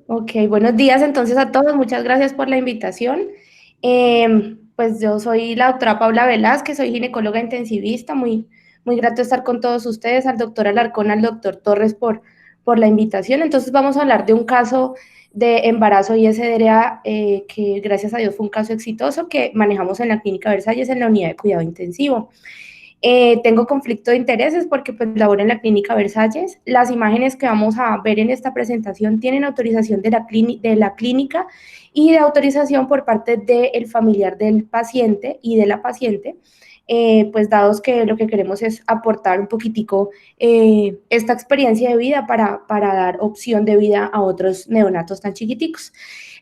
Ok, buenos días entonces a todos, muchas gracias por la invitación. Pues yo soy la doctora Paula Velázquez, soy ginecóloga intensivista, muy grato estar con todos ustedes, al doctor Alarcón, al doctor Torres por la invitación. Entonces vamos a hablar de un caso de embarazo ISDRA que gracias a Dios fue un caso exitoso que manejamos en la Clínica Versalles en la unidad de cuidado intensivo. Tengo conflicto de intereses porque pues laboro en la Clínica Versalles. Las imágenes que vamos a ver en esta presentación tienen autorización de la clínica y de autorización por parte del familiar del paciente y de la paciente, pues dados que lo que queremos es aportar un poquitico esta experiencia de vida para dar opción de vida a otros neonatos tan chiquiticos.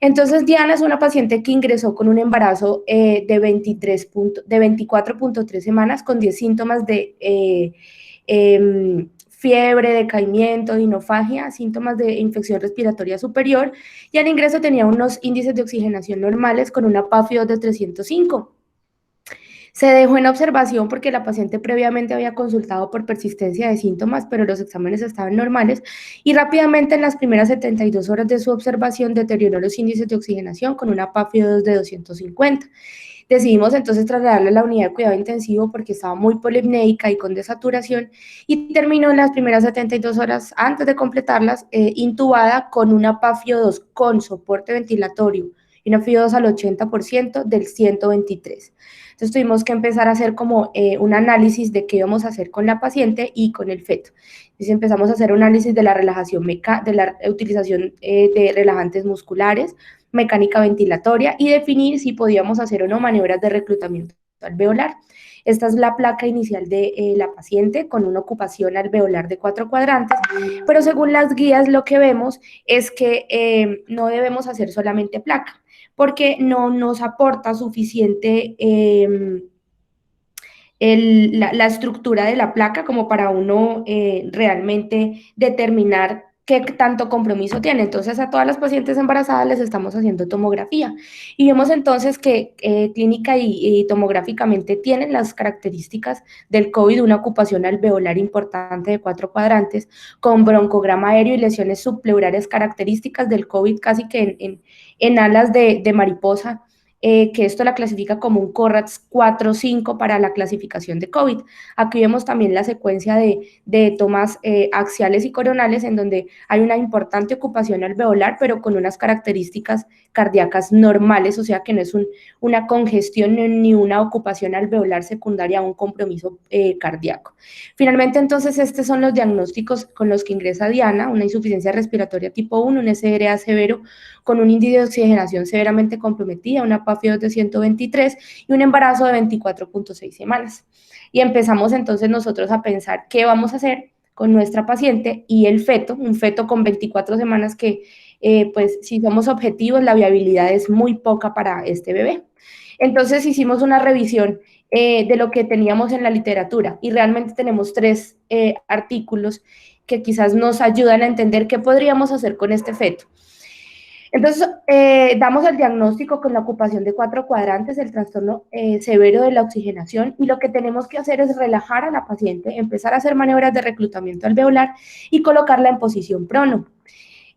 Entonces, Diana es una paciente que ingresó con un embarazo de 24.3 semanas con 10 síntomas de fiebre, decaimiento, dinofagia, síntomas de infección respiratoria superior, y al ingreso tenía unos índices de oxigenación normales con una PAFI-2 de 305. Se dejó en observación porque la paciente previamente había consultado por persistencia de síntomas, pero los exámenes estaban normales y rápidamente en las primeras 72 horas de su observación deterioró los índices de oxigenación con una PAFI-2 de 250. Decidimos entonces trasladarla a la unidad de cuidado intensivo porque estaba muy polimnéica y con desaturación y terminó en las primeras 72 horas antes de completarlas intubada con una PAFIO2 con soporte ventilatorio y una FIO2 al 80% del 123. Entonces tuvimos que empezar a hacer como un análisis de qué íbamos a hacer con la paciente y con el feto. Entonces empezamos a hacer un análisis de la relajación de la utilización de relajantes musculares, mecánica ventilatoria y definir si podíamos hacer o no maniobras de reclutamiento alveolar. Esta es la placa inicial de la paciente con una ocupación alveolar de 4 cuadrantes, pero según las guías lo que vemos es que no debemos hacer solamente placa, porque no nos aporta suficiente la estructura de la placa como para uno realmente determinar qué tanto compromiso tiene. Entonces a todas las pacientes embarazadas les estamos haciendo tomografía y vemos entonces que clínica y tomográficamente tienen las características del COVID, una ocupación alveolar importante de 4 cuadrantes, con broncograma aéreo y lesiones subpleurales características del COVID casi que en alas de mariposa, que esto la clasifica como un CORATS 4-5 para la clasificación de COVID. Aquí vemos también la secuencia de tomas axiales y coronales en donde hay una importante ocupación alveolar, pero con unas características cardíacas normales, o sea que no es una congestión ni una ocupación alveolar secundaria a un compromiso cardíaco. Finalmente, entonces, estos son los diagnósticos con los que ingresa Diana: una insuficiencia respiratoria tipo 1, un SRA severo con un índice de oxigenación severamente comprometida, una PAFI-2 de 123 y un embarazo de 24.6 semanas. Y empezamos entonces nosotros a pensar qué vamos a hacer con nuestra paciente y el feto, un feto con 24 semanas que, pues, si somos objetivos, la viabilidad es muy poca para este bebé. Entonces hicimos una revisión de lo que teníamos en la literatura y realmente tenemos 3 artículos que quizás nos ayudan a entender qué podríamos hacer con este feto. Entonces, damos el diagnóstico con la ocupación de 4 cuadrantes, el trastorno severo de la oxigenación, y lo que tenemos que hacer es relajar a la paciente, empezar a hacer maniobras de reclutamiento alveolar y colocarla en posición prono.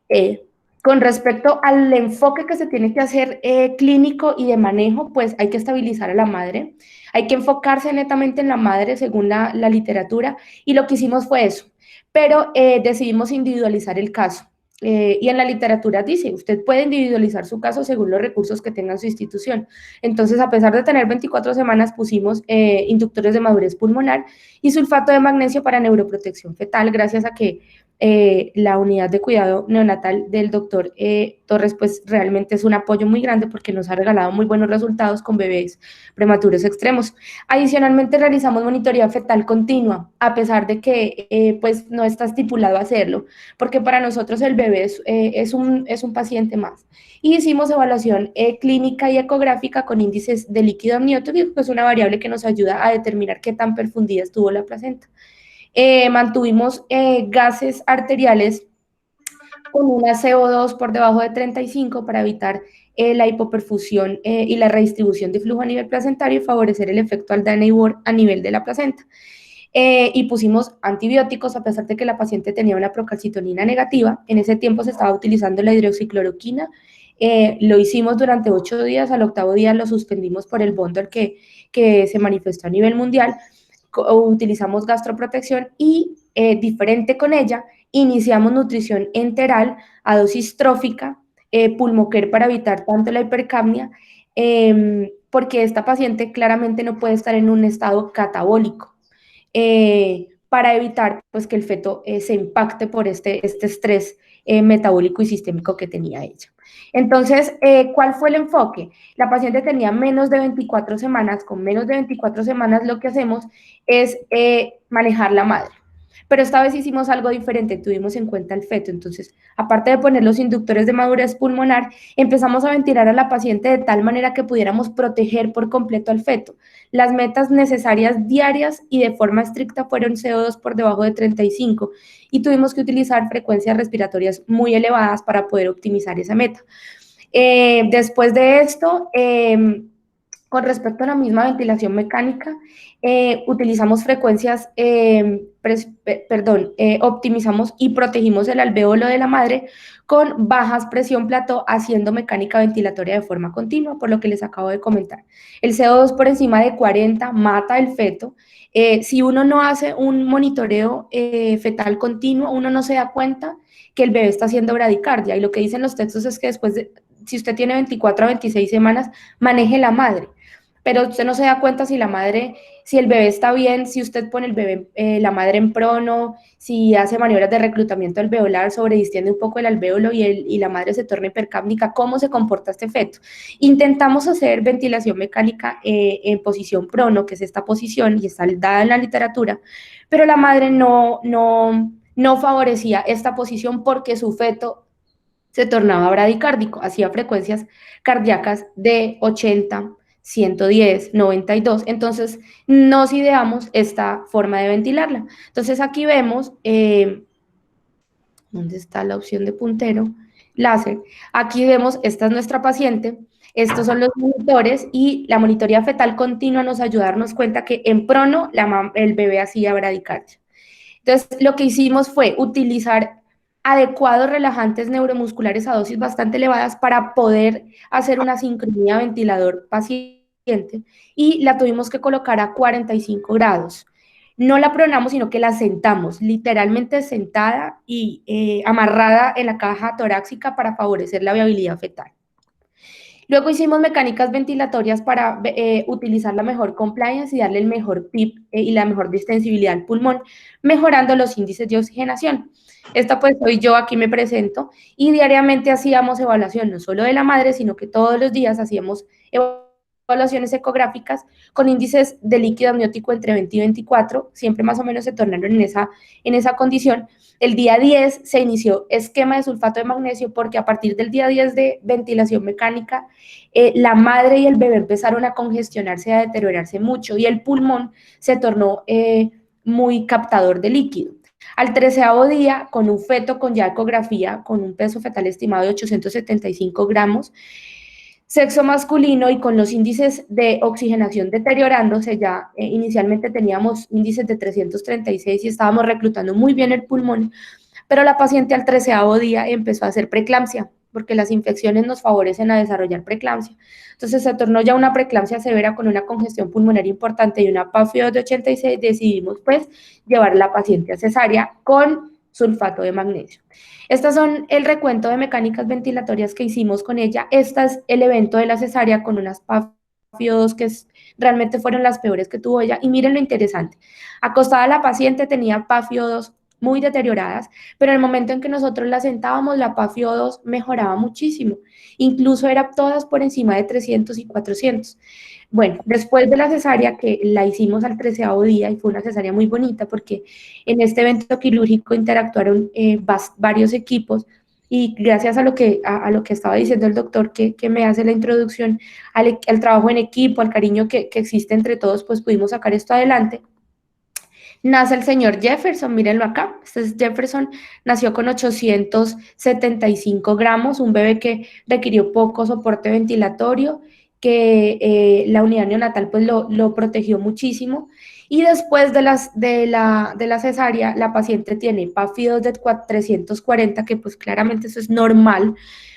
Eh, con respecto al enfoque que se tiene que hacer clínico y de manejo, pues hay que estabilizar a la madre, hay que enfocarse netamente en la madre según la literatura, y lo que hicimos fue eso, pero decidimos individualizar el caso. Y en la literatura dice, usted puede individualizar su caso según los recursos que tenga su institución. Entonces, a pesar de tener 24 semanas, pusimos inductores de madurez pulmonar y sulfato de magnesio para neuroprotección fetal, gracias a que la unidad de cuidado neonatal del doctor Torres, pues realmente es un apoyo muy grande porque nos ha regalado muy buenos resultados con bebés prematuros extremos. Adicionalmente realizamos monitoría fetal continua, a pesar de que pues no está estipulado hacerlo, porque para nosotros el bebé es un paciente más. Y hicimos evaluación clínica y ecográfica con índices de líquido amniótico, que es una variable que nos ayuda a determinar qué tan perfundida estuvo la placenta. Mantuvimos gases arteriales con una CO2 por debajo de 35 para evitar la hipoperfusión y la redistribución de flujo a nivel placentario y favorecer el efecto Aldana y Bohr a nivel de la placenta. y pusimos antibióticos a pesar de que la paciente tenía una procalcitonina negativa. En ese tiempo se estaba utilizando la hidroxicloroquina. Lo hicimos durante 8 días, al octavo día lo suspendimos por el bundle que se manifestó a nivel mundial. Utilizamos gastroprotección y diferente con ella, iniciamos nutrición enteral a dosis trófica, pulmocare para evitar tanto la hipercapnia, porque esta paciente claramente no puede estar en un estado catabólico, para evitar pues que el feto se impacte por este estrés metabólico y sistémico que tenía ella. Entonces, ¿cuál fue el enfoque? La paciente tenía menos de 24 semanas, con menos de 24 semanas lo que hacemos es manejar la madre. Pero esta vez hicimos algo diferente, tuvimos en cuenta el feto. Entonces, aparte de poner los inductores de madurez pulmonar, empezamos a ventilar a la paciente de tal manera que pudiéramos proteger por completo al feto. Las metas necesarias diarias y de forma estricta fueron CO2 por debajo de 35 y tuvimos que utilizar frecuencias respiratorias muy elevadas para poder optimizar esa meta. Después de esto, con respecto a la misma ventilación mecánica, utilizamos frecuencias, optimizamos y protegimos el alvéolo de la madre con bajas presión plató, haciendo mecánica ventilatoria de forma continua, por lo que les acabo de comentar. El CO2 por encima de 40 mata el feto. Si uno no hace un monitoreo fetal continuo, uno no se da cuenta que el bebé está haciendo bradicardia. Y lo que dicen los textos es que después de, si usted tiene 24 a 26 semanas, maneje la madre. Pero usted no se da cuenta si la madre, si el bebé está bien, si usted pone el bebé, la madre en prono, si hace maniobras de reclutamiento alveolar, sobredistiende un poco el alvéolo y la madre se torna hipercápnica, cómo se comporta este feto. Intentamos hacer ventilación mecánica en posición prono, que es esta posición y está dada en la literatura, pero la madre no favorecía esta posición porque su feto se tornaba bradicárdico, hacía frecuencias cardíacas de 80, 110, 92. Entonces, nos ideamos esta forma de ventilarla. Entonces, aquí vemos, ¿dónde está la opción de puntero? Láser. Aquí vemos, esta es nuestra paciente, estos son los monitores y la monitoría fetal continua nos ayuda a darnos cuenta que en prono el bebé hacía bradicardia. Entonces, lo que hicimos fue utilizar adecuados relajantes neuromusculares a dosis bastante elevadas para poder hacer una sincronía ventilador-paciente y la tuvimos que colocar a 45 grados. No la pronamos, sino que la sentamos, literalmente sentada y amarrada en la caja torácica para favorecer la viabilidad fetal. Luego hicimos mecánicas ventilatorias para utilizar la mejor compliance y darle el mejor PIP y la mejor distensibilidad al pulmón, mejorando los índices de oxigenación. Esta pues soy yo, aquí me presento, y diariamente hacíamos evaluación no solo de la madre, sino que todos los días hacíamos evaluaciones ecográficas con índices de líquido amniótico entre 20 y 24, siempre más o menos se tornaron en esa condición. El día 10 se inició esquema de sulfato de magnesio porque a partir del día 10 de ventilación mecánica, la madre y el bebé empezaron a congestionarse, a deteriorarse mucho y el pulmón se tornó muy captador de líquido. Al 13º día, con un feto con ya ecografía, con un peso fetal estimado de 875 gramos, sexo masculino y con los índices de oxigenación deteriorándose, ya inicialmente teníamos índices de 336 y estábamos reclutando muy bien el pulmón, pero la paciente al 13º día empezó a hacer preeclampsia, porque las infecciones nos favorecen a desarrollar preeclampsia. Entonces se tornó ya una preeclampsia severa con una congestión pulmonar importante y una PaFi de 86, decidimos pues llevar a la paciente a cesárea con sulfato de magnesio. Estas son el recuento de mecánicas ventilatorias que hicimos con ella. Este es el evento de la cesárea con unas PaFi-O2 que realmente fueron las peores que tuvo ella. Y miren lo interesante. Acostada la paciente tenía PaFi-O2 muy deterioradas, pero en el momento en que nosotros la sentábamos, la PaFi-O2 mejoraba muchísimo. Incluso era todas por encima de 300 y 400. Bueno, después de la cesárea, que la hicimos al 13º día, y fue una cesárea muy bonita porque en este evento quirúrgico interactuaron varios equipos, y gracias a lo que estaba diciendo el doctor que me hace la introducción al trabajo en equipo, al cariño que existe entre todos, pues pudimos sacar esto adelante. Nace el señor Jefferson, mírenlo acá, este es Jefferson, nació con 875 gramos, un bebé que requirió poco soporte ventilatorio, que la unidad neonatal pues lo protegió muchísimo, Y después de la cesárea, la paciente tiene PAFI2 de 340, que pues claramente eso es normal,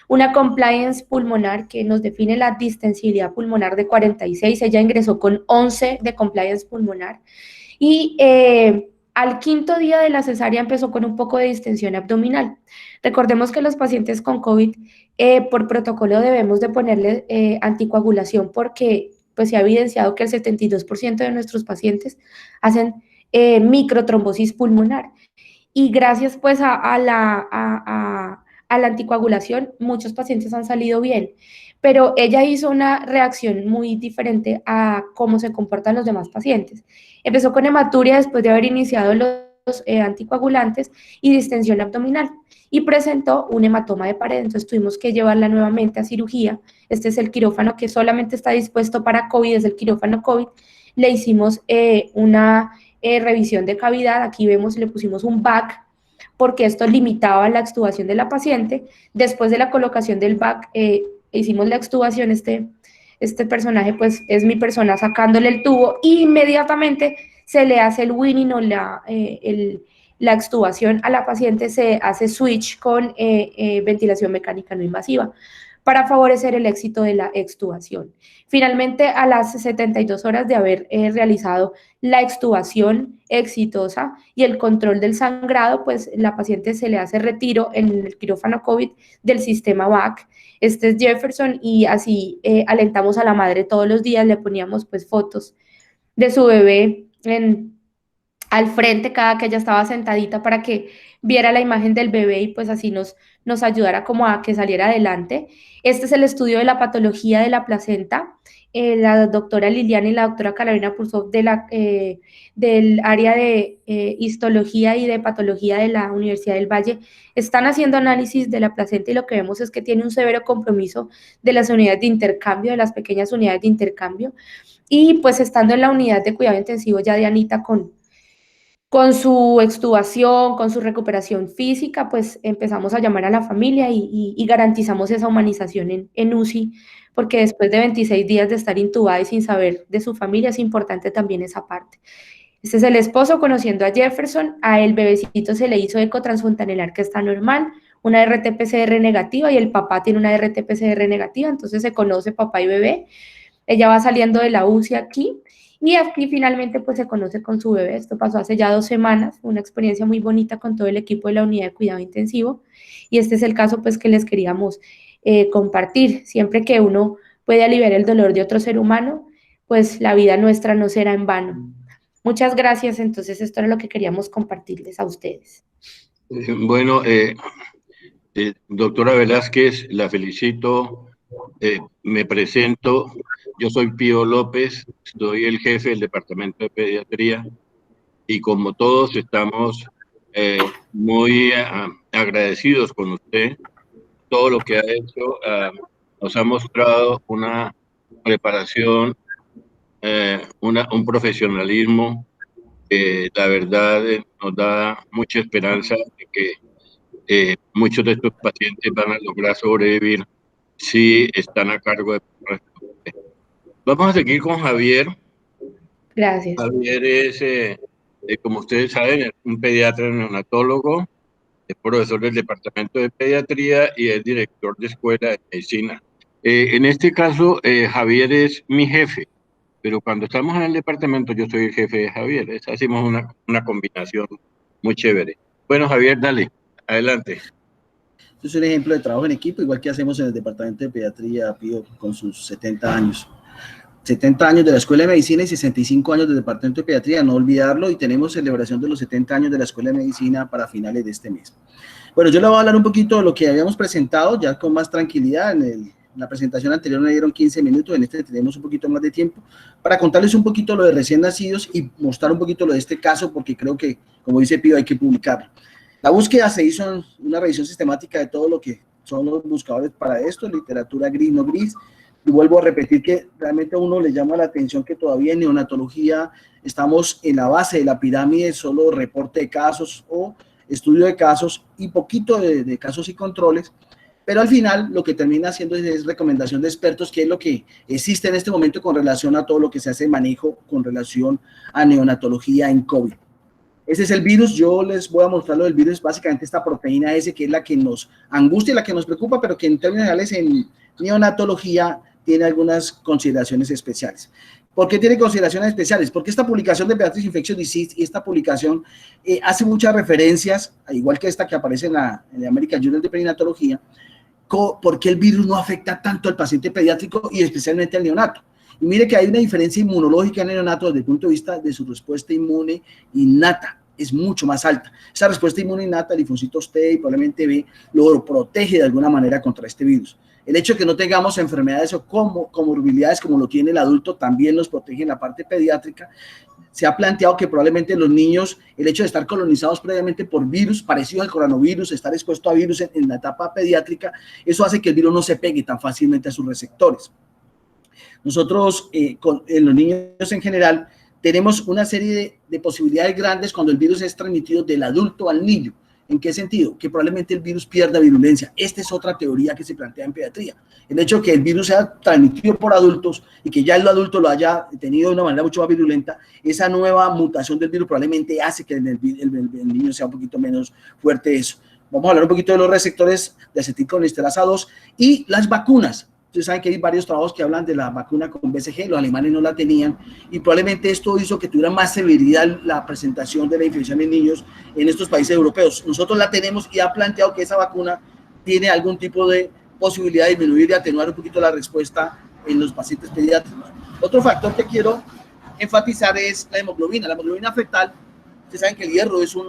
una compliance pulmonar que nos define la distensibilidad pulmonar de 46, ella ingresó con 11 de compliance pulmonar, y al quinto día de la cesárea empezó con un poco de distensión abdominal. Recordemos que los pacientes con COVID, por protocolo debemos de ponerle anticoagulación porque pues se ha evidenciado que el 72% de nuestros pacientes hacen microtrombosis pulmonar. Y gracias pues a la anticoagulación, muchos pacientes han salido bien, pero ella hizo una reacción muy diferente a cómo se comportan los demás pacientes. Empezó con hematuria después de haber iniciado los anticoagulantes y distensión abdominal y presentó un hematoma de pared, entonces tuvimos que llevarla nuevamente a cirugía. Este es el quirófano que solamente está dispuesto para COVID, es el quirófano COVID. Le hicimos una revisión de cavidad, aquí vemos, le pusimos un BAC porque esto limitaba la extubación de la paciente. Después de la colocación del BAC, hicimos la extubación, este personaje pues es mi persona sacándole el tubo e inmediatamente se le hace el winning o la extubación a la paciente, se hace switch con ventilación mecánica no invasiva para favorecer el éxito de la extubación. Finalmente, a las 72 horas de haber realizado la extubación exitosa y el control del sangrado, pues la paciente se le hace retiro en el quirófano COVID del sistema VAC. Este es Jefferson y así alentamos a la madre todos los días, le poníamos pues fotos de su bebé al frente cada que ella estaba sentadita para que viera la imagen del bebé y pues así nos ayudara como a que saliera adelante. Este es el estudio de la patología de la placenta. La doctora Liliana y la doctora Carolina Pursov del área de histología y de patología de la Universidad del Valle están haciendo análisis de la placenta y lo que vemos es que tiene un severo compromiso de las unidades de intercambio, de las pequeñas unidades de intercambio. Y pues estando en la unidad de cuidado intensivo ya de Anita con su extubación, con su recuperación física, pues empezamos a llamar a la familia y garantizamos esa humanización en UCI, porque después de 26 días de estar intubada y sin saber de su familia, es importante también esa parte. Este es el esposo conociendo a Jefferson, a el bebecito se le hizo eco transfontanelar que está normal, una RT-PCR negativa y el papá tiene una RT-PCR negativa, entonces se conoce papá y bebé. Ella va saliendo de la UCI aquí y aquí finalmente pues se conoce con su bebé. Esto pasó hace ya 2 semanas, una experiencia muy bonita con todo el equipo de la unidad de cuidado intensivo y este es el caso pues que les queríamos compartir. Siempre que uno puede aliviar el dolor de otro ser humano, pues la vida nuestra no será en vano. Muchas gracias, entonces esto era lo que queríamos compartirles a ustedes. Bueno, doctora Velázquez, la felicito. Me presento, yo soy Pío López, soy el jefe del Departamento de Pediatría y como todos estamos muy agradecidos con usted. Todo lo que ha hecho nos ha mostrado una preparación, un profesionalismo que la verdad nos da mucha esperanza de que muchos de estos pacientes van a lograr sobrevivir si están a cargo de... Vamos a seguir con Javier. Gracias. Javier es, como ustedes saben, es un pediatra neonatólogo, es profesor del Departamento de Pediatría y es director de Escuela de Medicina. En este caso, Javier es mi jefe, pero cuando estamos en el departamento yo soy el jefe de Javier. Hacemos una combinación muy chévere. Bueno, Javier, dale, adelante. Esto es un ejemplo de trabajo en equipo, igual que hacemos en el Departamento de Pediatría, Pío, con sus 70 años. 70 años de la Escuela de Medicina y 65 años del Departamento de Pediatría, no olvidarlo, y tenemos celebración de los 70 años de la Escuela de Medicina para finales de este mes. Bueno, yo le voy a hablar un poquito de lo que habíamos presentado, ya con más tranquilidad. En la presentación anterior me dieron 15 minutos, en este tenemos un poquito más de tiempo, para contarles un poquito lo de recién nacidos y mostrar un poquito lo de este caso, porque creo que, como dice Pío, hay que publicarlo. La búsqueda se hizo una revisión sistemática de todo lo que son los buscadores para esto, literatura gris, no gris, y vuelvo a repetir que realmente a uno le llama la atención que todavía en neonatología estamos en la base de la pirámide, solo reporte de casos o estudio de casos y poquito de casos y controles, pero al final lo que termina haciendo es recomendación de expertos, que es lo que existe en este momento con relación a todo lo que se hace manejo con relación a neonatología en COVID. Ese es el virus. Yo les voy a mostrar lo del virus, básicamente esta proteína S, que es la que nos angustia y la que nos preocupa, pero que en términos generales en neonatología tiene algunas consideraciones especiales. ¿Por qué tiene consideraciones especiales? Porque esta publicación de Pediatric Infectious Disease y esta publicación hace muchas referencias, igual que esta que aparece en la American Journal de Perinatología, por qué el virus no afecta tanto al paciente pediátrico y especialmente al neonato. Y mire que hay una diferencia inmunológica en el neonato desde el punto de vista de su respuesta inmune innata, es mucho más alta. Esa respuesta inmune innata, linfocitos T y probablemente B, lo protege de alguna manera contra este virus. El hecho de que no tengamos enfermedades o comorbilidades como lo tiene el adulto también nos protege en la parte pediátrica. Se ha planteado que probablemente los niños, el hecho de estar colonizados previamente por virus parecidos al coronavirus, estar expuesto a virus en la etapa pediátrica, eso hace que el virus no se pegue tan fácilmente a sus receptores. Nosotros, en los niños en general, tenemos una serie de posibilidades grandes cuando el virus es transmitido del adulto al niño. ¿En qué sentido? Que probablemente el virus pierda virulencia. Esta es otra teoría que se plantea en pediatría. El hecho de que el virus sea transmitido por adultos y que ya el adulto lo haya tenido de una manera mucho más virulenta, esa nueva mutación del virus probablemente hace que el niño sea un poquito menos fuerte eso. Vamos a hablar un poquito de los receptores de acetilcolinesterasa 2 y las vacunas. Ustedes saben que hay varios trabajos que hablan de la vacuna con BCG, los alemanes no la tenían y probablemente esto hizo que tuviera más severidad la presentación de la infección en niños en estos países europeos. Nosotros la tenemos y ha planteado que esa vacuna tiene algún tipo de posibilidad de disminuir y atenuar un poquito la respuesta en los pacientes pediátricos. Otro factor que quiero enfatizar es la hemoglobina. La hemoglobina fetal, ustedes saben que el hierro es un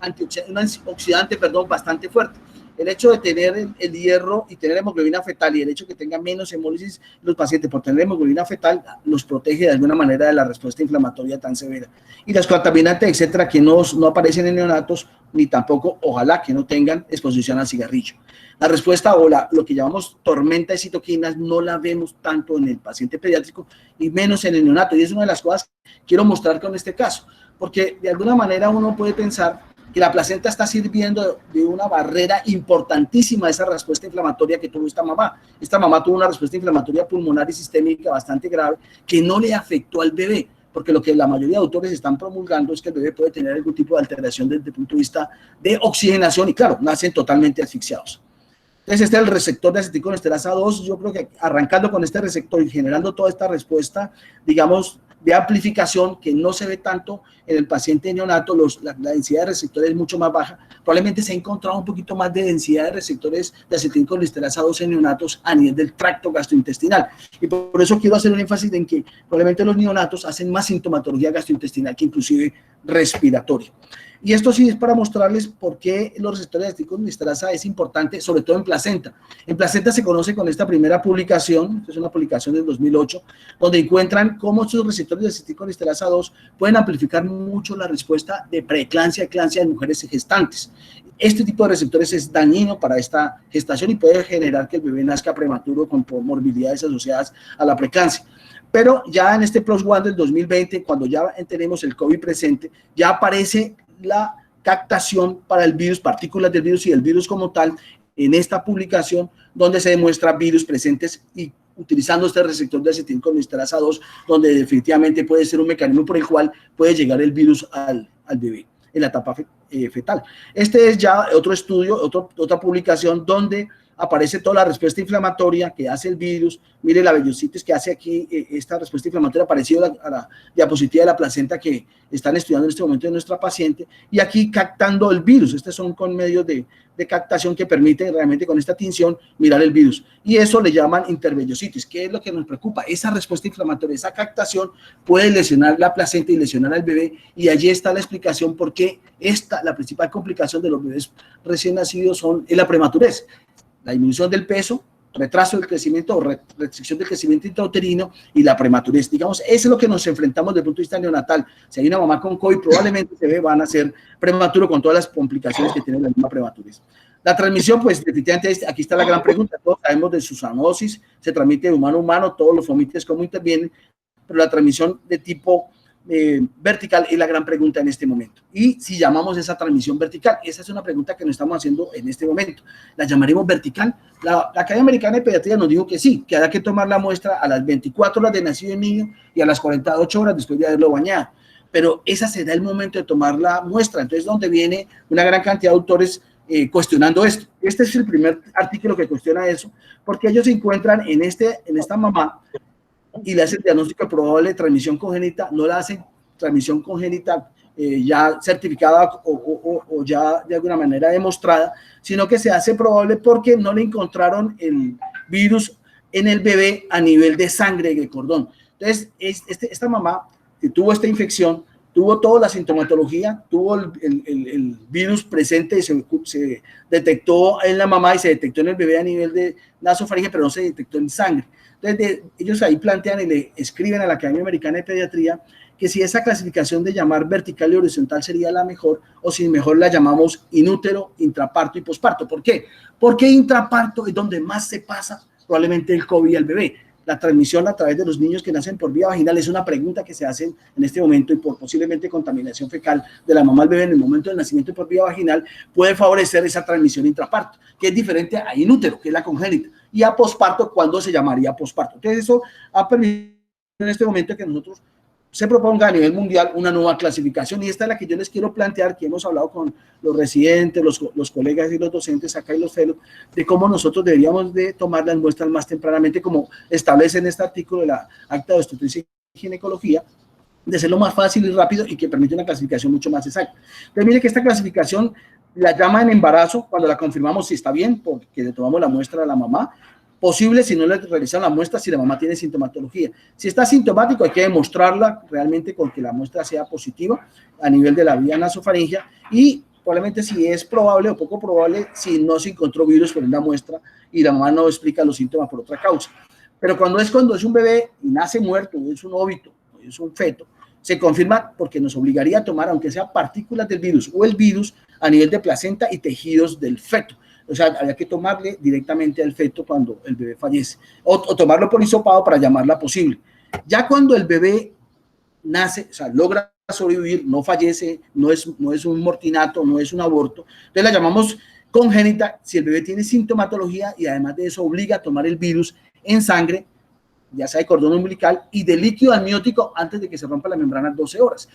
antioxidante bastante fuerte. El hecho de tener el hierro y tener hemoglobina fetal y el hecho de que tenga menos hemólisis los pacientes por tener hemoglobina fetal los protege de alguna manera de la respuesta inflamatoria tan severa. Y las contaminantes, etcétera, que no aparecen en neonatos, ni tampoco, ojalá que no tengan exposición al cigarrillo. La respuesta o lo que llamamos tormenta de citoquinas no la vemos tanto en el paciente pediátrico y menos en el neonato. Y es una de las cosas que quiero mostrar con este caso, porque de alguna manera uno puede pensar que la placenta está sirviendo de una barrera importantísima a esa respuesta inflamatoria que tuvo esta mamá. Esta mamá tuvo una respuesta inflamatoria pulmonar y sistémica bastante grave que no le afectó al bebé, porque lo que la mayoría de autores están promulgando es que el bebé puede tener algún tipo de alteración desde el punto de vista de oxigenación y claro, nacen totalmente asfixiados. Entonces este es el receptor de acetilcolinesterasa 2. Yo creo que arrancando con este receptor y generando toda esta respuesta, digamos, de amplificación que no se ve tanto en el paciente neonato, la densidad de receptores es mucho más baja. Probablemente se ha encontrado un poquito más de densidad de receptores de acetilcolinesterasa 2 en neonatos a nivel del tracto gastrointestinal. Y por eso quiero hacer un énfasis en que probablemente los neonatos hacen más sintomatología gastrointestinal que inclusive respiratoria. Y esto sí es para mostrarles por qué los receptores de acetilcolinesterasa es importante, sobre todo en placenta. En placenta se conoce con esta primera publicación, es una publicación del 2008, donde encuentran cómo estos receptores de acetilcolinesterasa 2 pueden amplificar mucho la respuesta de preeclampsia y eclampsia en mujeres gestantes. Este tipo de receptores es dañino para esta gestación y puede generar que el bebé nazca prematuro con morbilidades asociadas a la preeclampsia. Pero ya en este Plus One del 2020, cuando ya tenemos el COVID presente, ya aparece la captación para el virus, partículas del virus y el virus como tal, en esta publicación, donde se demuestra virus presentes y utilizando este receptor de acetilcolinesterasa 2, donde definitivamente puede ser un mecanismo por el cual puede llegar el virus al bebé en la etapa fetal. Este es ya otro estudio, otra publicación donde aparece toda la respuesta inflamatoria que hace el virus. Mire la vellositis que hace aquí esta respuesta inflamatoria parecida a la diapositiva de la placenta que están estudiando en este momento de nuestra paciente, y aquí captando el virus. Estos son con medios de captación que permiten realmente con esta tinción mirar el virus, y eso le llaman intervellositis. ¿Qué es lo que nos preocupa? Esa respuesta inflamatoria, esa captación puede lesionar la placenta y lesionar al bebé, y allí está la explicación por qué la principal complicación de los bebés recién nacidos es la prematurez. La disminución del peso, retraso del crecimiento o restricción del crecimiento intrauterino y la prematurez. Digamos, eso es lo que nos enfrentamos desde el punto de vista neonatal. Si hay una mamá con COVID, probablemente se ve, van a ser prematuro con todas las complicaciones que tiene la misma prematurez. La transmisión, pues definitivamente aquí está la gran pregunta. Todos sabemos de su zoonosis, se transmite de humano a humano, todos los fomites cómo intervienen, pero la transmisión de tipo vertical es la gran pregunta en este momento. Y si llamamos esa transmisión vertical, esa es una pregunta que nos estamos haciendo en este momento. ¿La llamaremos vertical? La Academia Americana de Pediatría nos dijo que sí, que había que tomar la muestra a las 24 horas de nacido el niño y a las 48 horas después de haberlo bañado. Pero ese será el momento de tomar la muestra. Entonces, donde viene una gran cantidad de autores cuestionando esto. Este es el primer artículo que cuestiona eso, porque ellos se encuentran en esta mamá y le hacen diagnóstico de probable transmisión congénita, no la hacen transmisión congénita ya certificada o ya de alguna manera demostrada, sino que se hace probable porque no le encontraron el virus en el bebé a nivel de sangre de cordón. Entonces, esta mamá que tuvo esta infección, tuvo toda la sintomatología, tuvo el virus presente y se detectó en la mamá y se detectó en el bebé a nivel de nasofaringe, pero no se detectó en sangre. Entonces, ellos ahí plantean y le escriben a la Academia Americana de Pediatría que si esa clasificación de llamar vertical y horizontal sería la mejor, o si mejor la llamamos inútero, intraparto y posparto. ¿Por qué? Porque intraparto es donde más se pasa probablemente el COVID al bebé. La transmisión a través de los niños que nacen por vía vaginal es una pregunta que se hace en este momento, y por posiblemente contaminación fecal de la mamá al bebé en el momento del nacimiento por vía vaginal puede favorecer esa transmisión intraparto, que es diferente a inútero, que es la congénita, y a posparto, cuando se llamaría posparto. Entonces eso ha permitido en este momento que nosotros se proponga a nivel mundial una nueva clasificación, y esta es la que yo les quiero plantear, que hemos hablado con los residentes, los colegas y los docentes acá y los fellows, de cómo nosotros deberíamos de tomar las muestras más tempranamente, como establece en este artículo de la Acta de Obstetricia y Ginecología, de ser lo más fácil y rápido y que permite una clasificación mucho más exacta. Entonces, mire que esta clasificación la llama en embarazo cuando la confirmamos si está bien, porque le tomamos la muestra a la mamá. Posible si no le realizan la muestra, si la mamá tiene sintomatología. Si está sintomático, hay que demostrarla realmente con que la muestra sea positiva a nivel de la vía nasofaringea, y probablemente si es probable o poco probable si no se encontró virus por una muestra y la mamá no explica los síntomas por otra causa. Pero cuando es un bebé y nace muerto, es un óbito, es un feto, se confirma porque nos obligaría a tomar, aunque sea partículas del virus o el virus, a nivel de placenta y tejidos del feto. O sea, había que tomarle directamente al feto cuando el bebé fallece, o tomarlo por hisopado para llamarla posible. Ya cuando el bebé nace, o sea, logra sobrevivir, no fallece, no es un mortinato, no es un aborto, entonces la llamamos congénita si el bebé tiene sintomatología y además de eso obliga a tomar el virus en sangre, ya sea de cordón umbilical y de líquido amniótico antes de que se rompa la membrana 12 horas.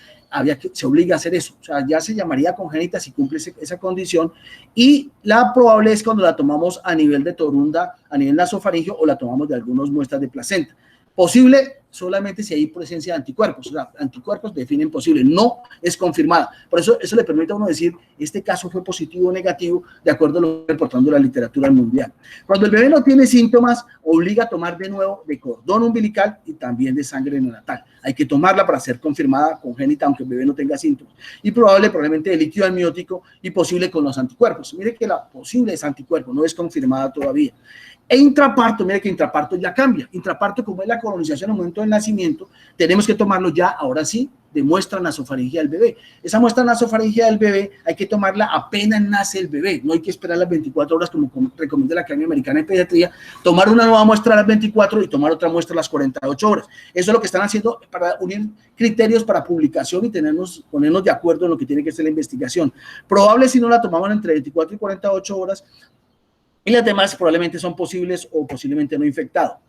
Se obliga a hacer eso. O sea, ya se llamaría congénita si cumple esa condición, y la probable es cuando la tomamos a nivel de torunda, a nivel nasofaringeo, o la tomamos de algunas muestras de placenta. Posible solamente si hay presencia de anticuerpos. O sea, anticuerpos definen posible, no es confirmada. Por eso le permite a uno decir, este caso fue positivo o negativo, de acuerdo a lo que está reportando la literatura mundial. Cuando el bebé no tiene síntomas, obliga a tomar de nuevo de cordón umbilical y también de sangre neonatal. Hay que tomarla para ser confirmada congénita, aunque el bebé no tenga síntomas. Y probablemente de líquido amniótico y posible con los anticuerpos. Mire que la posible es anticuerpo, no es confirmada todavía. E intraparto, mire que intraparto ya cambia. Intraparto, como es la colonización en el momento del nacimiento, tenemos que tomarlo ya, ahora sí, de muestra nasofaringea del bebé. Esa muestra nasofaringea del bebé hay que tomarla apenas nace el bebé, no hay que esperar las 24 horas como recomienda la Academia Americana de Pediatría, tomar una nueva muestra a las 24 y tomar otra muestra a las 48 horas. Eso es lo que están haciendo para unir criterios para publicación y ponernos de acuerdo en lo que tiene que ser la investigación. Probable si no la tomamos entre 24 y 48 horas, y las demás probablemente son posibles o posiblemente no infectado.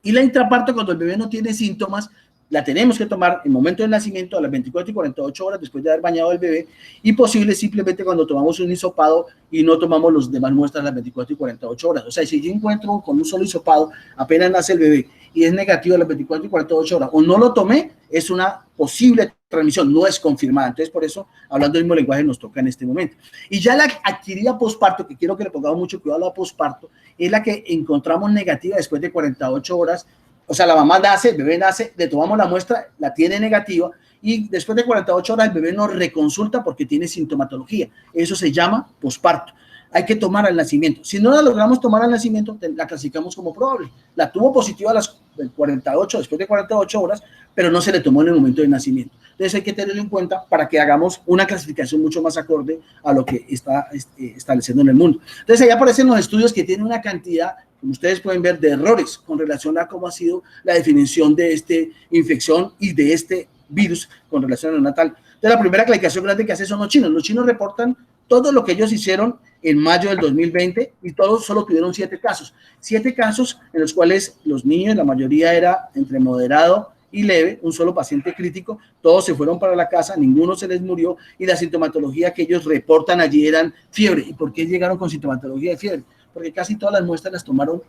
Y la intraparto, cuando el bebé no tiene síntomas, la tenemos que tomar en el momento del nacimiento, a las 24 y 48 horas después de haber bañado al bebé, y posible simplemente cuando tomamos un hisopado y no tomamos los demás muestras a las 24 y 48 horas. O sea, si yo encuentro con un solo hisopado, apenas nace el bebé y es negativo a las 24 y 48 horas, o no lo tomé, es una posible transmisión, no es confirmada. Entonces, por eso, hablando del mismo lenguaje, nos toca en este momento. Y ya la adquirida posparto, que quiero que le pongamos mucho cuidado a la posparto, es la que encontramos negativa después de 48 horas. O sea, la mamá nace, el bebé nace, le tomamos la muestra, la tiene negativa, y después de 48 horas el bebé nos reconsulta porque tiene sintomatología. Eso se llama posparto. Hay que tomar al nacimiento. Si no la logramos tomar al nacimiento, la clasificamos como probable. La tuvo positiva a las 48, después de 48 horas, pero no se le tomó en el momento del nacimiento. Entonces hay que tenerlo en cuenta para que hagamos una clasificación mucho más acorde a lo que está estableciendo en el mundo. Entonces ahí aparecen los estudios que tienen una cantidad, como ustedes pueden ver, de errores con relación a cómo ha sido la definición de esta infección y de este virus con relación al neonatal. Entonces, la primera calificación grande que hace son los chinos. Los chinos reportan todo lo que ellos hicieron en mayo del 2020 y todos solo tuvieron 7 casos. 7 casos en los cuales los niños, la mayoría era entre moderado y leve, un solo paciente crítico, todos se fueron para la casa, ninguno se les murió y la sintomatología que ellos reportan allí eran fiebre. ¿Y por qué llegaron con sintomatología de fiebre? Porque casi todas las muestras las tomaron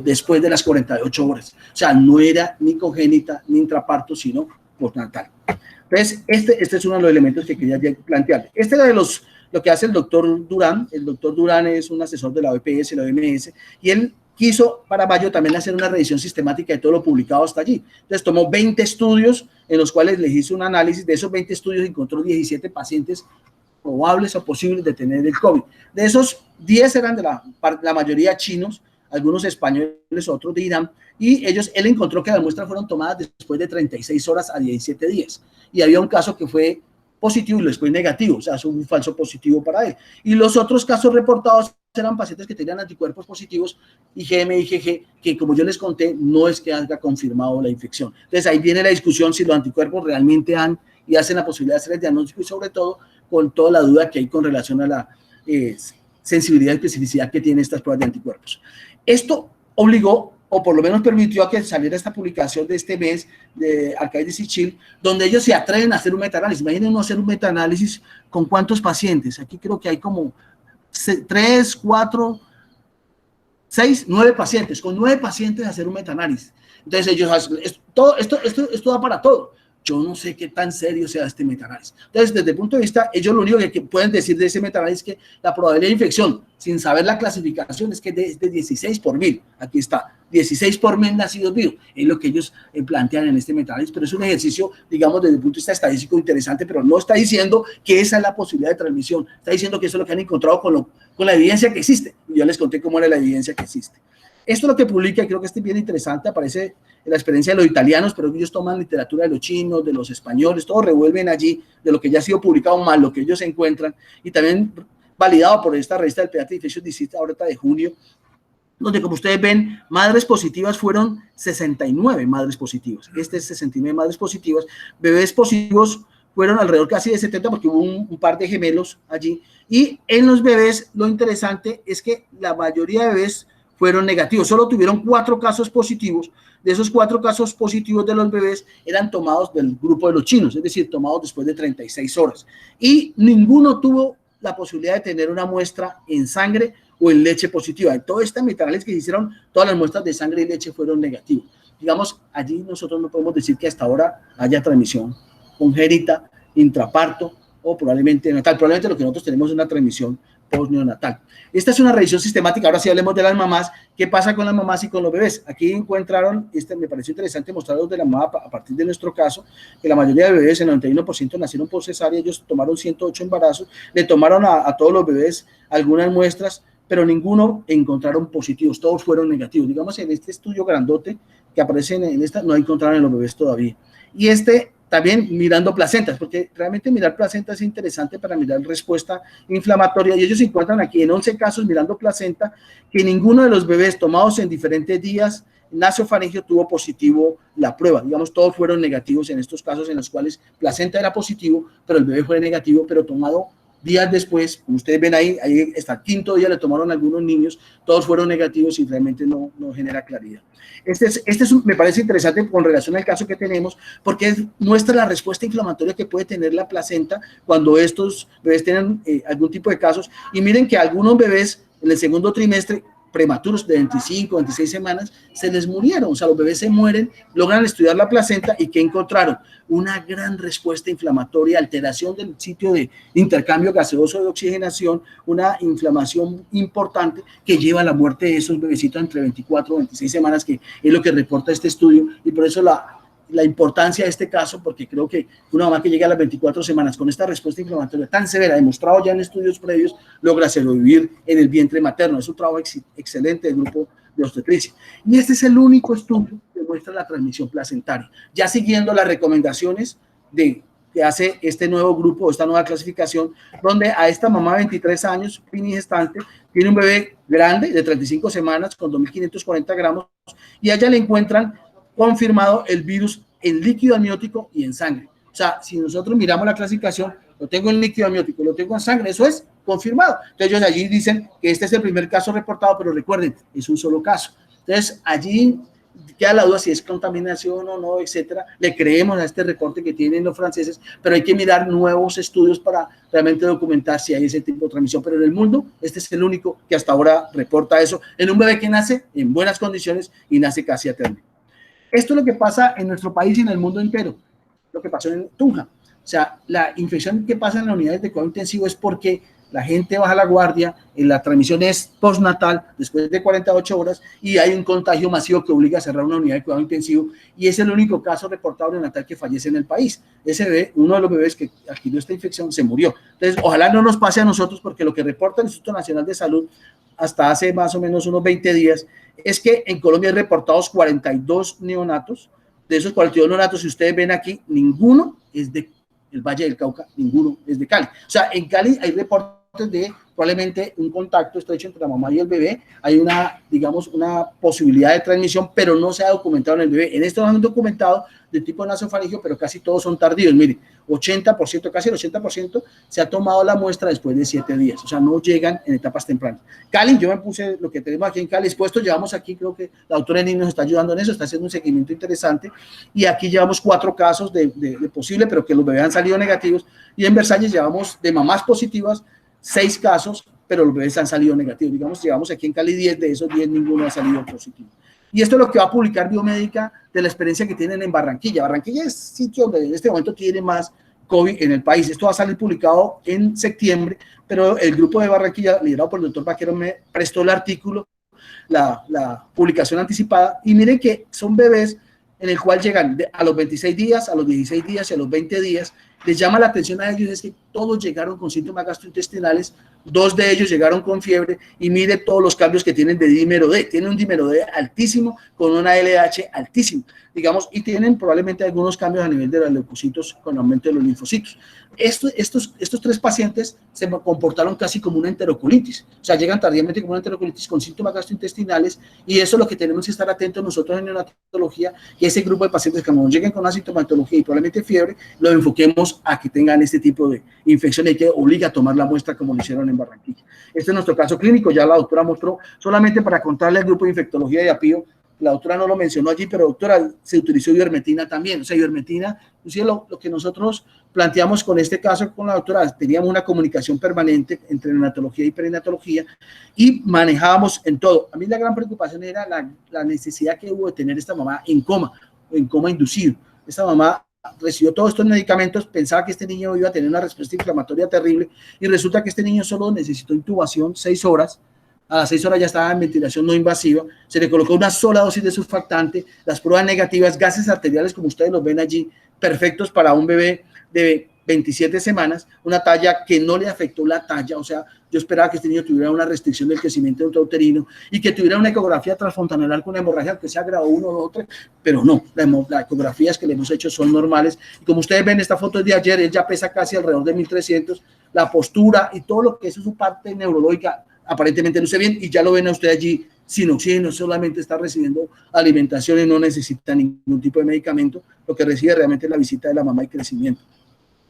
después de las 48 horas. O sea, no era ni congénita ni intraparto, sino postnatal. Entonces, este es uno de los elementos que quería plantear. Este era de lo que hace el doctor Durán. El doctor Durán es un asesor de la OPS, la OMS, y él quiso para mayo también hacer una revisión sistemática de todo lo publicado hasta allí. Entonces tomó 20 estudios en los cuales les hizo un análisis. De esos 20 estudios encontró 17 pacientes probables o posibles de tener el COVID. De esos, 10 eran de la mayoría chinos, algunos españoles, otros de Irán, y él encontró que las muestras fueron tomadas después de 36 horas a 17 días. Y había un caso que fue positivo y después negativo, o sea, es un falso positivo para él. Y los otros casos reportados eran pacientes que tenían anticuerpos positivos, IgM, IgG, que como yo les conté, no es que haya confirmado la infección. Entonces ahí viene la discusión si los anticuerpos realmente han y hacen la posibilidad de hacer el diagnóstico y sobre todo con toda la duda que hay con relación a la sensibilidad y especificidad que tienen estas pruebas de anticuerpos. Esto obligó, o por lo menos permitió a que saliera esta publicación de este mes de Arcadis y Chill, donde ellos se atreven a hacer un metaanálisis. Imaginen hacer un metaanálisis con cuántos pacientes. Aquí creo que hay como 3, 4, 6, 9 pacientes. Con 9 pacientes hacer un metaanálisis. Entonces ellos hacen, esto da para todo. Yo no sé qué tan serio sea este metaanálisis. Entonces, desde el punto de vista, ellos lo único que pueden decir de ese metaanálisis es que la probabilidad de infección, sin saber la clasificación, es que es de 16 por 1000. Aquí está, 16 por 1000 nacidos vivos. Es lo que ellos plantean en este metaanálisis, pero es un ejercicio, digamos, desde el punto de vista estadístico interesante, pero no está diciendo que esa es la posibilidad de transmisión. Está diciendo que eso es lo que han encontrado con la evidencia que existe. Y yo les conté cómo era la evidencia que existe. Esto es lo que publica, y creo que este es bien interesante, aparece en la experiencia de los italianos, pero ellos toman literatura de los chinos, de los españoles, todo revuelven allí de lo que ya ha sido publicado, más lo que ellos encuentran, y también validado por esta revista del Pediatric Infectious Disease ahorita de junio, donde como ustedes ven, madres positivas fueron 69 madres positivas, este es 69 madres positivas, bebés positivos fueron alrededor casi de 70 porque hubo un par de gemelos allí, y en los bebés lo interesante es que la mayoría de bebés fueron negativos, solo tuvieron 4 casos positivos. De esos 4 casos positivos de los bebés eran tomados del grupo de los chinos, es decir, tomados después de 36 horas. Y ninguno tuvo la posibilidad de tener una muestra en sangre o en leche positiva. En todo este metaanálisis que se hicieron, todas las muestras de sangre y leche fueron negativas. Digamos, allí nosotros no podemos decir que hasta ahora haya transmisión congénita, intraparto o probablemente neonatal. Probablemente lo que nosotros tenemos es una transmisión postneonatal. Esta es una revisión sistemática. Ahora sí hablemos de las mamás. ¿Qué pasa con las mamás y con los bebés? Aquí encontraron, me pareció interesante mostrarlos de la mamá a partir de nuestro caso, que la mayoría de bebés, el 91% nacieron por cesárea, ellos tomaron 108 embarazos, le tomaron a todos los bebés algunas muestras, pero ninguno encontraron positivos, todos fueron negativos. Digamos, en este estudio grandote que aparece en esta, no encontraron en los bebés todavía. Y también mirando placentas, porque realmente mirar placentas es interesante para mirar respuesta inflamatoria, y ellos se encuentran aquí en 11 casos mirando placenta, que ninguno de los bebés tomados en diferentes días nasofaringeo tuvo positivo la prueba. Digamos, todos fueron negativos en estos casos en los cuales placenta era positivo, pero el bebé fue negativo, pero tomado días después, como ustedes ven ahí hasta el 5.º día le tomaron a algunos niños, todos fueron negativos y realmente no genera claridad. Me parece interesante con relación al caso que tenemos, porque muestra la respuesta inflamatoria que puede tener la placenta cuando estos bebés tienen algún tipo de casos. Y miren que algunos bebés en el segundo trimestre, prematuros de 25, 26 semanas, se les murieron, o sea, los bebés se mueren, logran estudiar la placenta y ¿qué encontraron? Una gran respuesta inflamatoria, alteración del sitio de intercambio gaseoso de oxigenación, una inflamación importante que lleva a la muerte de esos bebecitos entre 24 o 26 semanas, que es lo que reporta este estudio, y por eso la importancia de este caso, porque creo que una mamá que llega a las 24 semanas con esta respuesta inflamatoria tan severa, demostrado ya en estudios previos, logra sobrevivir en el vientre materno. Es un trabajo excelente del grupo de obstetricia. Y este es el único estudio que muestra la transmisión placentaria, ya siguiendo las recomendaciones que hace este nuevo grupo, esta nueva clasificación, donde a esta mamá de 23 años, gestante, tiene un bebé grande de 35 semanas con 2.540 gramos, y a ella le encuentran confirmado el virus en líquido amniótico y en sangre. O sea, si nosotros miramos la clasificación, lo tengo en líquido amniótico, lo tengo en sangre, eso es confirmado. Entonces ellos allí dicen que este es el primer caso reportado, pero recuerden, es un solo caso. Entonces allí queda la duda si es contaminación o no, etcétera. Le creemos a este reporte que tienen los franceses, pero hay que mirar nuevos estudios para realmente documentar si hay ese tipo de transmisión. Pero en el mundo, este es el único que hasta ahora reporta eso en un bebé que nace en buenas condiciones y nace casi a término. Esto es lo que pasa en nuestro país y en el mundo entero, lo que pasó en Tunja. O sea, la infección que pasa en las unidades de cuidado intensivo es porque la gente baja la guardia, la transmisión es postnatal, después de 48 horas, y hay un contagio masivo que obliga a cerrar una unidad de cuidado intensivo, y es el único caso reportado neonatal que fallece en el país. Ese bebé, uno de los bebés que adquirió esta infección, se murió. Entonces, ojalá no nos pase a nosotros, porque lo que reporta el Instituto Nacional de Salud hasta hace más o menos unos 20 días, es que en Colombia hay reportados 42 neonatos. De esos 42 neonatos, si ustedes ven aquí, ninguno es de el Valle del Cauca, ninguno es de Cali. O sea, en Cali hay reportes de probablemente un contacto estrecho entre la mamá y el bebé, hay una, digamos, una posibilidad de transmisión, pero no se ha documentado en el bebé. En esto no han documentado de tipo nasofaringeo, pero casi todos son tardíos. Mire, 80%, casi el 80% se ha tomado la muestra después de 7 días, o sea, no llegan en etapas tempranas. Cali, yo me puse lo que tenemos aquí en Cali expuesto, llevamos aquí, creo que la doctora Eni nos está ayudando en eso, está haciendo un seguimiento interesante, y aquí llevamos 4 casos de posible, pero que los bebés han salido negativos, y en Versalles llevamos de mamás positivas 6 casos, pero los bebés han salido negativos. Digamos, llevamos aquí en Cali 10, de esos 10 ninguno ha salido positivo. Y esto es lo que va a publicar Biomédica de la experiencia que tienen en Barranquilla. Barranquilla es sitio donde en este momento tiene más COVID en el país. Esto va a salir publicado en septiembre, pero el grupo de Barranquilla, liderado por el doctor Vaquero, me prestó el artículo, la publicación anticipada, y miren que son bebés en el cual llegan a los 26 días, a los 16 días y a los 20 días. Les llama la atención a ellos es que todos llegaron con síntomas gastrointestinales, 2 de ellos llegaron con fiebre, y mire todos los cambios que tienen de dímero D. Tienen un dímero D altísimo con una LDH altísimo, digamos, y tienen probablemente algunos cambios a nivel de los leucocitos con aumento de los linfocitos. Estos 3 pacientes se comportaron casi como una enterocolitis, o sea, llegan tardíamente como una enterocolitis con síntomas gastrointestinales, y eso es lo que tenemos que estar atentos nosotros en neonatología, que ese grupo de pacientes que no lleguen con una sintomatología y probablemente fiebre, lo enfoquemos a que tengan este tipo de infección y que obliga a tomar la muestra como lo hicieron en Barranquilla. Este es nuestro caso clínico, ya la doctora mostró, solamente para contarle al grupo de infectología de APIO, la doctora no lo mencionó allí, pero doctora, se utilizó ivermectina también, o sea, ivermectina, inclusive lo que nosotros planteamos con este caso con la doctora, teníamos una comunicación permanente entre neonatología y perinatología y manejábamos en todo. A mí la gran preocupación era la necesidad que hubo de tener esta mamá en coma inducido. Esta mamá recibió todos estos medicamentos, pensaba que este niño iba a tener una respuesta inflamatoria terrible, y resulta que este niño solo necesitó intubación 6 horas, a las 6 horas ya estaba en ventilación no invasiva, se le colocó una sola dosis de surfactante, las pruebas negativas, gases arteriales como ustedes los ven allí, perfectos para un bebé de 27 semanas, una talla que no le afectó la talla, o sea, yo esperaba que este niño tuviera una restricción del crecimiento intrauterino y que tuviera una ecografía transfontanelar con una hemorragia que sea grado 1 o 2, pero no, las ecografías que le hemos hecho son normales, y como ustedes ven, esta foto es de ayer, él ya pesa casi alrededor de 1300, la postura y todo lo que es su parte neurológica aparentemente luce bien, y ya lo ven a usted allí sin oxígeno, solamente está recibiendo alimentación y no necesita ningún tipo de medicamento, lo que recibe realmente es la visita de la mamá y crecimiento.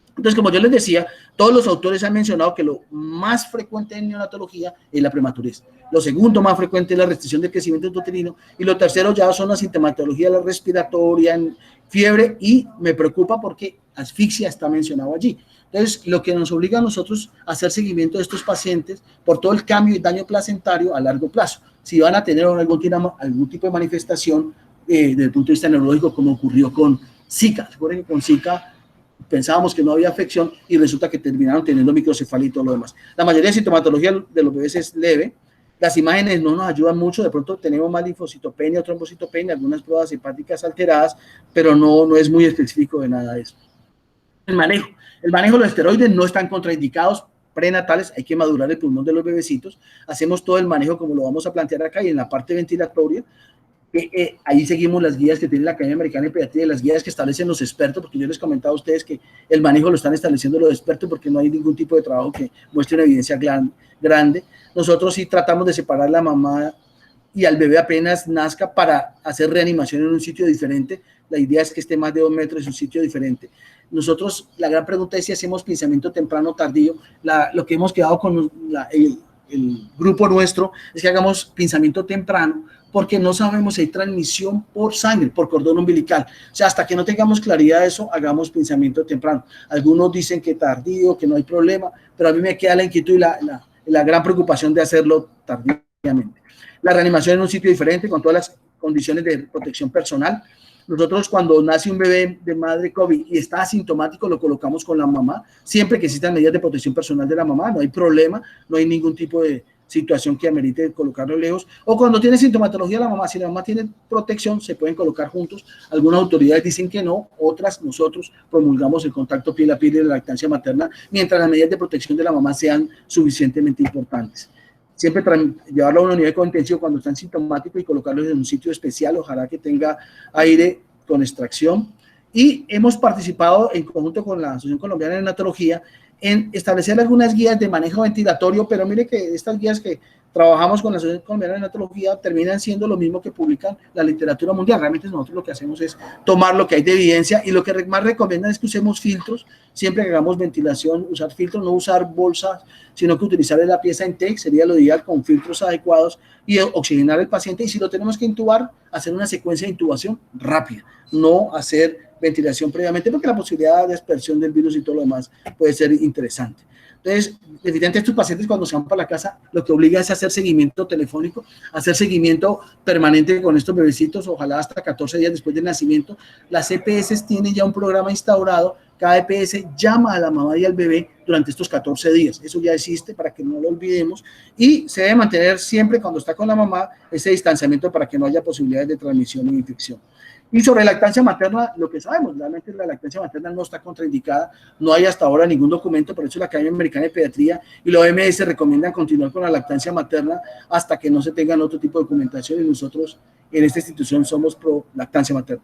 Entonces, como yo les decía, todos los autores han mencionado que lo más frecuente en neonatología es la prematurez. Lo segundo más frecuente es la restricción del crecimiento intrauterino, y lo tercero ya son la sintomatología, la respiratoria, fiebre, y me preocupa porque asfixia está mencionado allí. Entonces, lo que nos obliga a nosotros a hacer seguimiento de estos pacientes por todo el cambio y daño placentario a largo plazo. Si van a tener algún tipo de manifestación desde el punto de vista neurológico, como ocurrió con Zika. Recuerden que con Zika pensábamos que no había afección y resulta que terminaron teniendo microcefalia y todo lo demás. La mayoría de sintomatología de los bebés es leve. Las imágenes no nos ayudan mucho, de pronto tenemos más linfocitopenia o trombocitopenia, algunas pruebas hepáticas alteradas, pero no es muy específico de nada de eso. El manejo de los esteroides no están contraindicados prenatales, hay que madurar el pulmón de los bebecitos, hacemos todo el manejo como lo vamos a plantear acá, y en la parte ventilatoria, ahí seguimos las guías que tiene la Academia Americana de Pediatría, las guías que establecen los expertos, porque yo les comentaba a ustedes que el manejo lo están estableciendo los expertos porque no hay ningún tipo de trabajo que muestre una evidencia grande. Nosotros sí tratamos de separar la mamá y al bebé apenas nazca para hacer reanimación en un sitio diferente. La idea es que esté más de 2 metros en un sitio diferente. Nosotros, la gran pregunta es si hacemos pinzamiento temprano o tardío. Lo que hemos quedado con el grupo nuestro es que hagamos pinzamiento temprano, porque no sabemos si hay transmisión por sangre, por cordón umbilical. O sea, hasta que no tengamos claridad de eso, hagamos pinzamiento temprano. Algunos dicen que tardío, que no hay problema, pero a mí me queda la inquietud y la gran preocupación de hacerlo tardíamente. La reanimación en un sitio diferente, con todas las condiciones de protección personal. Nosotros, cuando nace un bebé de madre COVID y está asintomático, lo colocamos con la mamá, siempre que existan medidas de protección personal de la mamá, no hay problema, no hay ningún tipo de situación que amerite colocarlo lejos. O cuando tiene sintomatología la mamá, si la mamá tiene protección, se pueden colocar juntos. Algunas autoridades dicen que no, otras nosotros promulgamos el contacto piel a piel de la lactancia materna, mientras las medidas de protección de la mamá sean suficientemente importantes. Siempre llevarlo a una unidad de cuidado intensivo cuando están sintomáticos y colocarlo en un sitio especial, ojalá que tenga aire con extracción. Y hemos participado en conjunto con la Asociación Colombiana de Neonatología en establecer algunas guías de manejo ventilatorio, pero mire que estas guías que trabajamos con la Asociación Colombiana de Neonatología terminan siendo lo mismo que publican la literatura mundial. Realmente nosotros lo que hacemos es tomar lo que hay de evidencia, y lo que más recomiendan es que usemos filtros, siempre que hagamos ventilación, usar filtros, no usar bolsas, sino que utilizar la pieza Intake, sería lo ideal, con filtros adecuados, y oxigenar al paciente, y si lo tenemos que intubar, hacer una secuencia de intubación rápida, no hacer ventilación previamente, porque la posibilidad de dispersión del virus y todo lo demás puede ser interesante. Entonces, definitivamente estos pacientes, cuando se van para la casa, lo que obliga es hacer seguimiento telefónico, hacer seguimiento permanente con estos bebecitos, ojalá hasta 14 días después del nacimiento. Las EPS tienen ya un programa instaurado, cada EPS llama a la mamá y al bebé durante estos 14 días, eso ya existe para que no lo olvidemos, y se debe mantener siempre, cuando está con la mamá, ese distanciamiento para que no haya posibilidades de transmisión e infección. Y sobre lactancia materna, lo que sabemos, realmente la lactancia materna no está contraindicada, no hay hasta ahora ningún documento, por eso la Academia Americana de Pediatría y la OMS recomiendan continuar con la lactancia materna hasta que no se tengan otro tipo de documentación, y nosotros en esta institución somos pro lactancia materna.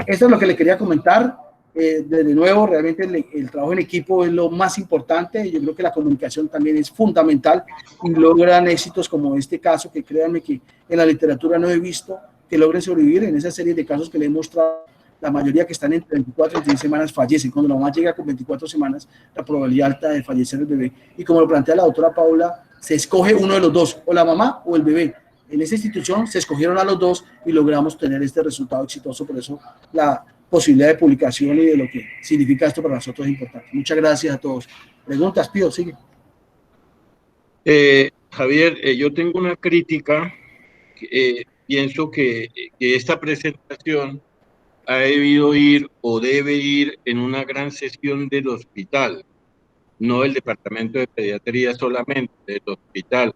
Esto es lo que le quería comentar. De nuevo, realmente el trabajo en equipo es lo más importante. Yo creo que la comunicación también es fundamental, y logran éxitos como este caso, que créanme que en la literatura no he visto que logren sobrevivir. En esa serie de casos que le he mostrado, la mayoría que están entre 24 y 36 semanas fallecen. Cuando la mamá llega con 24 semanas, la probabilidad alta de fallecer el bebé. Y como lo plantea la doctora Paula, se escoge uno de los dos, o la mamá o el bebé. En esa institución se escogieron a los dos y logramos tener este resultado exitoso. Por eso la posibilidad de publicación y de lo que significa esto para nosotros es importante. Muchas gracias a todos. Preguntas, Pío, sigue. Javier, yo tengo una crítica. Pienso que esta presentación ha debido ir o debe ir en una gran sesión del hospital, no del departamento de pediatría solamente, del hospital,